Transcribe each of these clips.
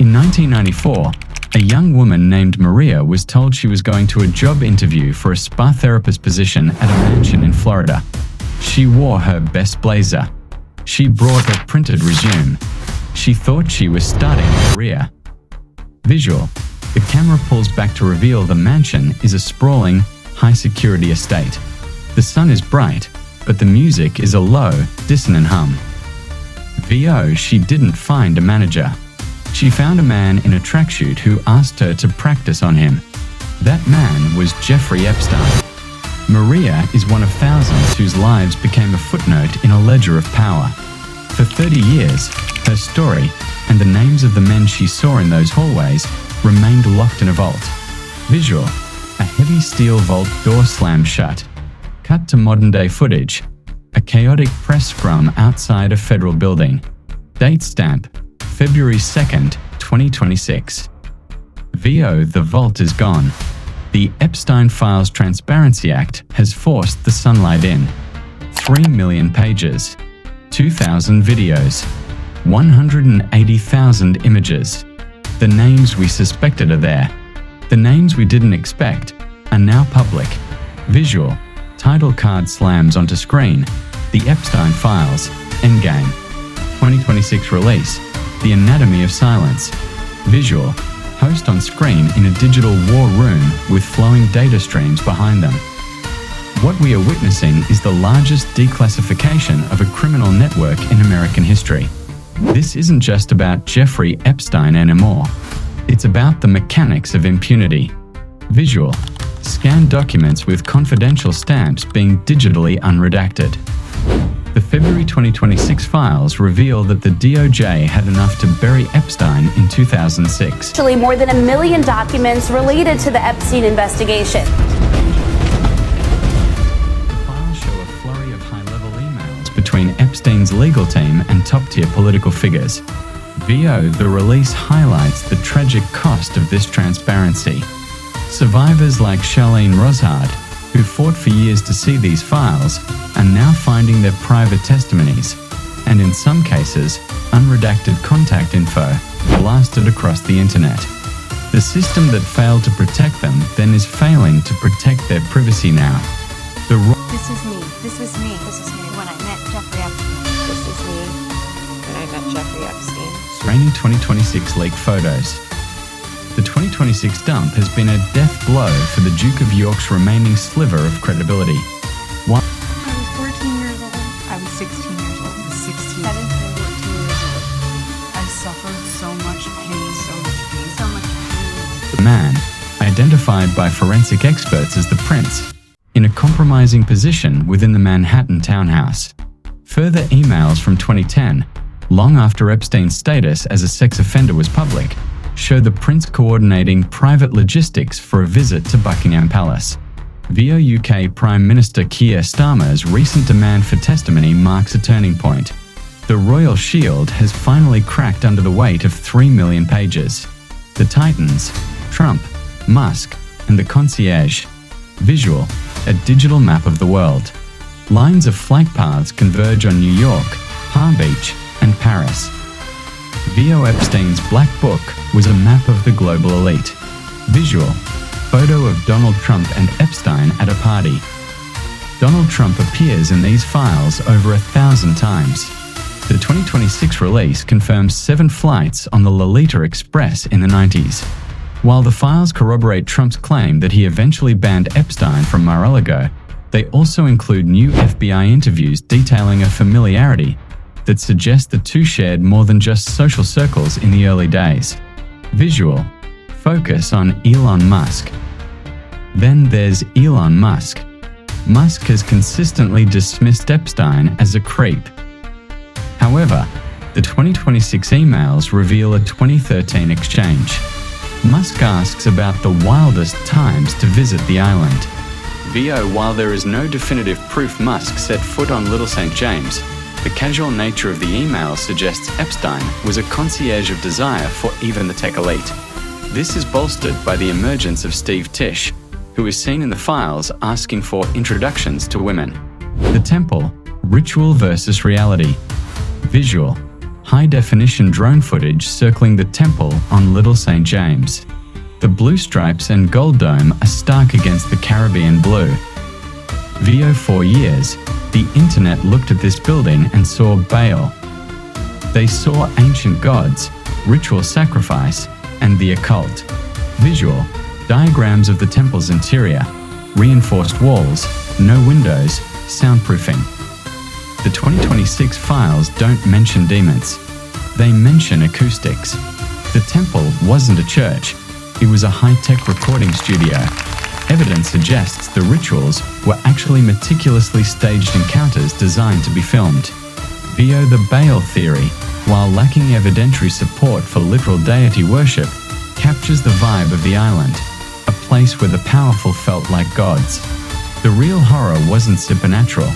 In 1994, a young woman named Maria was told she was going to a job interview for a spa therapist position at a mansion in Florida. She wore her best blazer. She brought a printed resume. She thought she was starting a career. Visual. The camera pulls back to reveal the mansion is a sprawling, high-security estate. The sun is bright, but the music is a low, dissonant hum. VO, she didn't find a manager. She found a man in a tracksuit who asked her to practice on him. That man was Jeffrey Epstein. Maria is one of thousands whose lives became a footnote in a ledger of power. For 30 years, her story and the names of the men she saw in those hallways remained locked in a vault. Visual. A heavy steel vault door slammed shut. Cut to modern-day footage. A chaotic press scrum outside a federal building. Date stamp, February 2nd, 2026. VO, the vault is gone. The Epstein Files Transparency Act has forced the sunlight in. 3 million pages. 2,000 videos. 180,000 images. The names we suspected are there. The names we didn't expect are now public. Visual. Title card slams onto screen. The Epstein Files. Endgame. 2026 release. The Anatomy of Silence. Visual. Host on screen in a digital war room with flowing data streams behind them. What we are witnessing is the largest declassification of a criminal network in American history. This isn't just about Jeffrey Epstein anymore. It's about the mechanics of impunity. Visual. Scanned documents with confidential stamps being digitally unredacted. The February 2026 files reveal that the DOJ had enough to bury Epstein in 2006. Actually, more than 1 million documents related to the Epstein investigation. The files show a flurry of high-level emails between Epstein's legal team and top-tier political figures. VO, the release highlights the tragic cost of this transparency. Survivors like Charlene Rosehard, who fought for years to see these files, are now finding their private testimonies, and in some cases, unredacted contact info blasted across the internet. The system that failed to protect them then is failing to protect their privacy now. This is me. This was me. This is me when I met Jeffrey Epstein. This is me when I met Jeffrey Epstein. Rainy 2026 leaked photos. The 2026 dump has been a death blow for the Duke of York's remaining sliver of credibility. I was 14 years old. I was 16 years old. I was 16. 17, 14 years old. I suffered so much pain, so much pain, so much pain. The man, identified by forensic experts as the Prince, in a compromising position within the Manhattan townhouse. Further emails from 2010, long after Epstein's status as a sex offender was public, show the Prince coordinating private logistics for a visit to Buckingham Palace. VO UK Prime Minister Keir Starmer's recent demand for testimony marks a turning point. The Royal Shield has finally cracked under the weight of 3 million pages. The Titans, Trump, Musk, and the Concierge. Visual, a digital map of the world. Lines of flight paths converge on New York, Palm Beach, and Paris. VO Epstein's Black Book was a map of the global elite. Visual. Photo of Donald Trump and Epstein at a party. Donald Trump appears in these files over 1,000 times. The 2026 release confirms 7 flights on the Lolita Express in the 90s. While the files corroborate Trump's claim that he eventually banned Epstein from Mar-a-Lago, they also include new FBI interviews detailing a familiarity that suggests the two shared more than just social circles in the early days. Visual. Focus on Elon Musk. Then there's Elon Musk. Musk has consistently dismissed Epstein as a creep. However, the 2026 emails reveal a 2013 exchange. Musk asks about the wildest times to visit the island. VO, while there is no definitive proof Musk set foot on Little St. James, the casual nature of the email suggests Epstein was a concierge of desire for even the tech elite. This is bolstered by the emergence of Steve Tisch, who is seen in the files asking for introductions to women. The Temple, Ritual versus Reality. Visual. high-definition drone footage circling the temple on Little St. James. The blue stripes and gold dome are stark against the Caribbean blue. VO 4 years, the internet looked at this building and saw Baal. They saw ancient gods, ritual sacrifice, and the occult. Visual, diagrams of the temple's interior, reinforced walls, no windows, soundproofing. The 2026 files don't mention demons. They mention acoustics. The temple wasn't a church. It was a high-tech recording studio. Evidence suggests the rituals were actually meticulously staged encounters designed to be filmed. VO the Baal theory, while lacking evidentiary support for literal deity worship, captures the vibe of the island, a place where the powerful felt like gods. The real horror wasn't supernatural.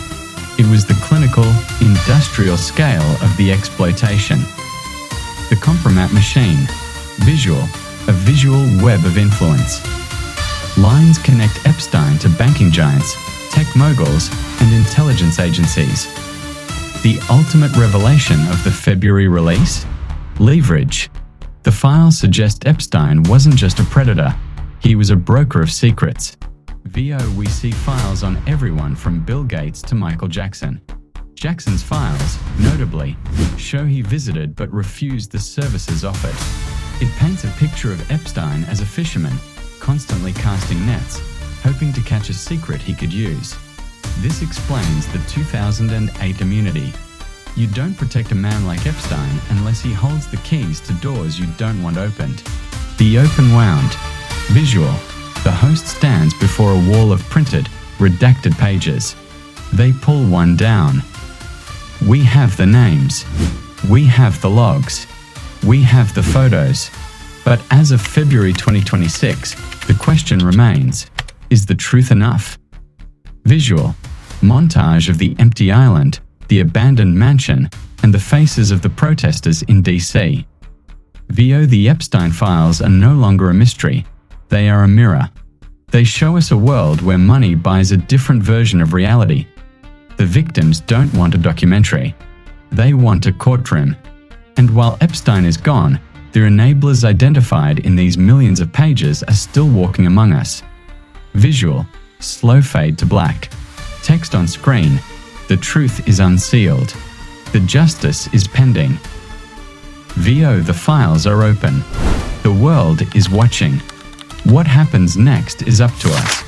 It was the clinical, industrial scale of the exploitation. The compromat machine. Visual, a visual web of influence. Lines connect Epstein to banking giants, tech moguls, and intelligence agencies. The ultimate revelation of the February release? Leverage. The files suggest Epstein wasn't just a predator, he was a broker of secrets. VO we see files on everyone from Bill Gates to Michael Jackson. Jackson's files, notably, show he visited but refused the services offered. It paints a picture of Epstein as a fisherman, constantly casting nets, hoping to catch a secret he could use. This explains the 2008 immunity. You don't protect a man like Epstein unless he holds the keys to doors you don't want opened. The open wound. Visual. The host stands before a wall of printed, redacted pages. They pull one down. We have the names. We have the logs. We have the photos. But as of February 2026, the question remains, is the truth enough? Visual. Montage of the empty island, the abandoned mansion, and the faces of the protesters in DC. VO the Epstein files are no longer a mystery. They are a mirror. They show us a world where money buys a different version of reality. The victims don't want a documentary. They want a courtroom. And while Epstein is gone, their enablers identified in these millions of pages are still walking among us. Visual. Slow fade to black. Text on screen. The truth is unsealed. The justice is pending. VO the files are open. The world is watching. What happens next is up to us.